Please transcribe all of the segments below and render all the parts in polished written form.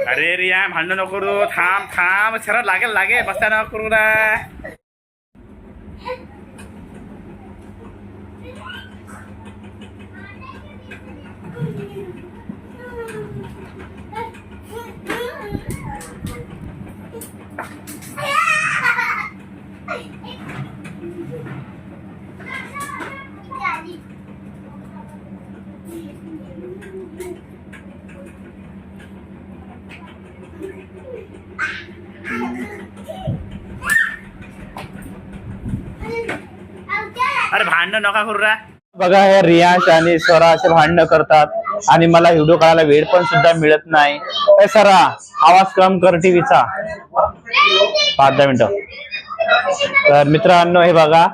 अरे रिया भांडण नको करू, थांब थांब, सरळ लागेल लागे, बसा नको करू ना. अरे भांडण नका करू रा. बघा हे रियांश आणि स्वरा असे भांडणं करतात आणि मला व्हिडिओ काढायला वेळ पण सुद्धा मिळत नाही. ए सरा, आवाज कम कर टीव्हीचा, 5-10 मिनिटं. तर मित्रांनो हे बघा,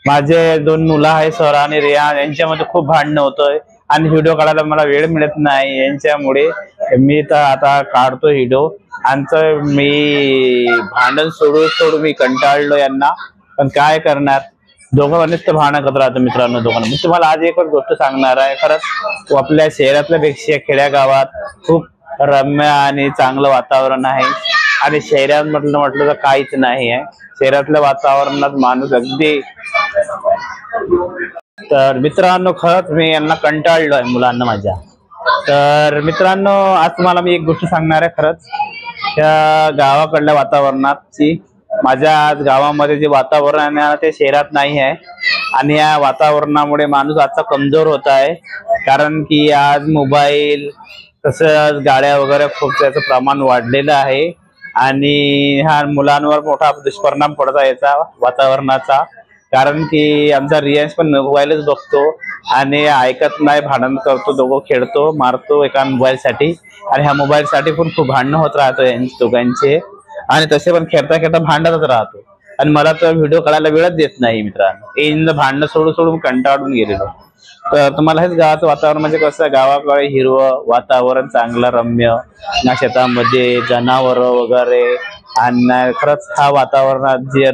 माझे 2 मुलं आहे, स्वरा आणि रिया, यांच्यामध्ये खूप भांडणं होतोय आणि व्हिडिओ काढायला मला वेळ मिळत नाही. यांच्यामुळे मी तर आता काढतो व्हिडिओ. आणि मी भांडण सोडू मी कंटाळलो यांना, पण काय करणार, दोघं नुसतं भांडण करत राहतो मित्रांनो दोघांना. मी तुम्हाला आज एक गोष्ट सांगणार आहे. खरंच आपल्या शहरातल्या पेक्षा खेड्या गावात खूप रम्य आणि चांगलं वातावरण आहे आणि शहरात म्हटलं तर काहीच नाही आहे. शहरातल्या वातावरणात माणूस अगदी. तर मित्रांनो खरंच मी यांना कंटाळलो आहे मुलांना माझ्या. तर मित्रांनो आज तुम्हाला मी एक गोष्ट सांगणार आहे. खरंच त्या गावाकडल्या वातावरणाची, माझ्या आज गावामध्ये जे वातावरण आहे ते शहरात नाही आहे आणि या वातावरणामुळे माणूस आजचा कमजोर होत आहे. कारण की आज मोबाईल तसंच गाड्या वगैरे खूप त्याचं प्रमाण वाढलेलं आहे आणि ह्या मुलांवर मोठा दुष्परिणाम पडत आहे याचा वातावरणाचा. कारण की आमचा रियांश पण मोबाईलच बघतो आणि ऐकत नाही, भांडण करतो, दोघं खेळतो मारतो एका मोबाईलसाठी आणि ह्या मोबाईलसाठी पण खूप भांडणं होत राहतो यांचे दोघांचे आणि तसे पण खेळता खेळता भांडतच राहतो आणि मला तर व्हिडिओ काढायला वेळच देत नाही मित्रांनो. यांना भांडणं सोडून कंटाळून गेलेलो. तर तुम्हाला हेच गावाचं वातावरण म्हणजे कसं, गावाकडे हिरवं वातावरण, चांगलं रम्य, ना शेतामध्ये जनावरं वगैरे आणि खरंच हा वातावरणात जे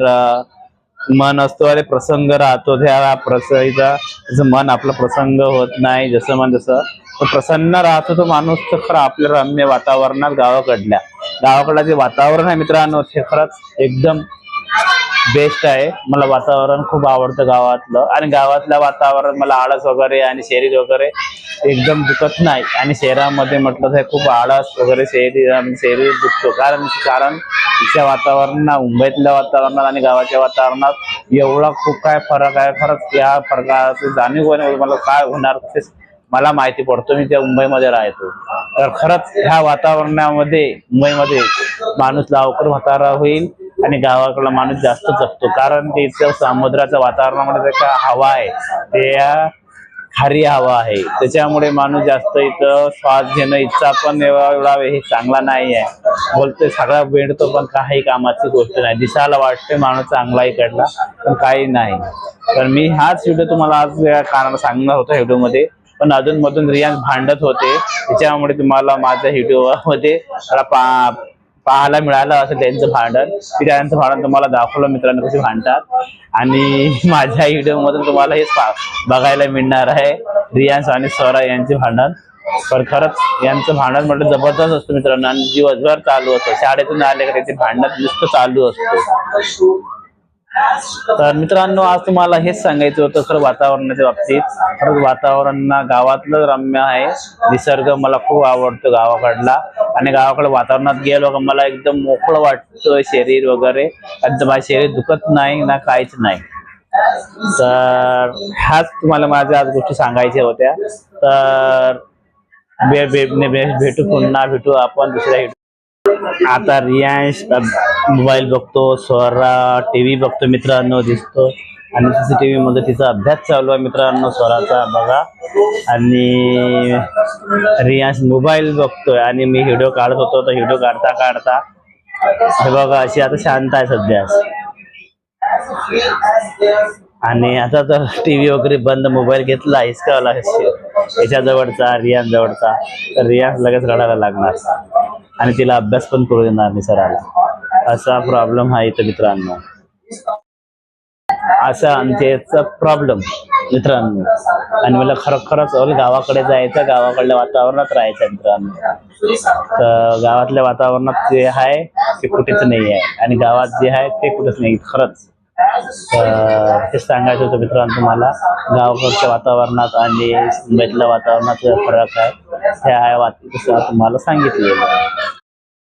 मन असतो आणि प्रसंग राहतो, त्या जसं मन आपलं प्रसंग होत नाही, जसं मन जसं प्रसन्न राहतो तो माणूस. तर खरं आपल्या रम्य वातावरणात गावाकडलं जे वातावरण आहे मित्रांनो ते खरंच एकदम बेस्ट आहे. मला वातावरण खूप आवडतं गावातलं आणि गावातलं वातावरण मला आळस वगैरे आणि शहरी वगैरे एकदम दुखत नाही. आणि शहरामध्ये म्हटलं तर खूप आळस वगैरे शहरी दुखतो. कारण तिच्या वातावरणात, मुंबईतल्या वातावरणात आणि गावाच्या वातावरणात एवढा खूप काय फरक आहे. खरंच या फरकाची जाणीव मला काय होणार मला माहिती पडतो. मी त्या मुंबईमध्ये राहतो. तर खरंच ह्या वातावरणामध्ये मुंबईमध्ये माणूस लवकर म्हातारा होईल आणि गावाकडला माणूस जास्त जगतो. कारण की इथं समुद्राच्या वातावरणामध्ये काय हवा आहे ते खारी हवा आहे, त्याच्यामुळे माणूस जास्त इथं श्वास घेणं इच्छा पण एवढा हे चांगला नाही आहे. बोलतोय सगळा भेटतो पण काही कामाची गोष्ट नाही. दिसायला वाटते माणूस चांगला इकडला पण काही नाही. तर मी हाच व्हिडिओ तुम्हाला आज कारण सांगणार होतो व्हिडिओमध्ये, पण अधून मधून रियांश भांडत होते, त्याच्यामुळे तुम्हाला माझ्या व्हिडिओमध्ये पाहायला मिळालं असेल त्यांचं भांडण. त्यांचं भांडण तुम्हाला दाखवलं मित्रांनो कसे भांडतात आणि माझ्या व्हिडिओ मधून तुम्हाला हेच बघायला मिळणार आहे, रियांश आणि स्वरा यांचे भांडण. पण खरंच यांचं भांडण म्हटलं जबरदस्त असतं मित्रांनो आणि दिवसभर चालू असतं. शाळेतून आले का त्याचे भांडण नुसतं चालू असतं. तर मित्रांनो आज तुम्हाला हेच सांगायचं होतं खरं वातावरणाच्या बाबतीत. खरंच वातावरण गावातलं रम्य आहे, निसर्ग मला खूप आवडतो गावाकडला आणि गावाकडे वातावरणात गेलो का मला एकदम मोकळं वाटतं शरीर वगैरे, माझं शरीर दुखत नाही ना काहीच नाही. तर ह्याच तुम्हाला माझ्या आज गोष्टी सांगायच्या होत्या. तर भेटू आपण दुसऱ्या. आता रियांश मोबाईल बघतो, स्वरा टीव्ही बघतो मित्रांनो दिसतो आणि CCTV मध्ये तिचा अभ्यास चालू आहे मित्रांनो स्वराचा बघा. आणि रियांश मोबाईल बघतोय आणि मी व्हिडिओ काढत होतो. तर व्हिडिओ काढता हे बघा अशी आता शांत आहे सध्या. आणि आता तर टीव्ही वगैरे बंद, मोबाईल घेतला हिसकावला याच्या जवळचा, रियांश जवळचा. तर रियांश लगेच रडायला लागणार आणि तिला अभ्यास पण करू देणार नाही सराला. असा प्रॉब्लेम आहे इथं मित्रांनो. असा आमच्या प्रॉब्लेम मित्रांनो. आणि मला खरंच गावाकडे जायचं, गावाकडल्या वातावरणात राहायचं मित्रांनो. तर गावातल्या वातावरणात जे आहे ते कुठेच नाही आहे आणि गावात जे आहे ते कुठेच नाही खरंच. ते सांगायचं होतं मित्रांनो तुम्हाला. गावाकडच्या वातावरणात आणि मुंबईतल्या वातावरणात फरक आहे. हे आहे तसं तुम्हाला सांगितलेलं आहे.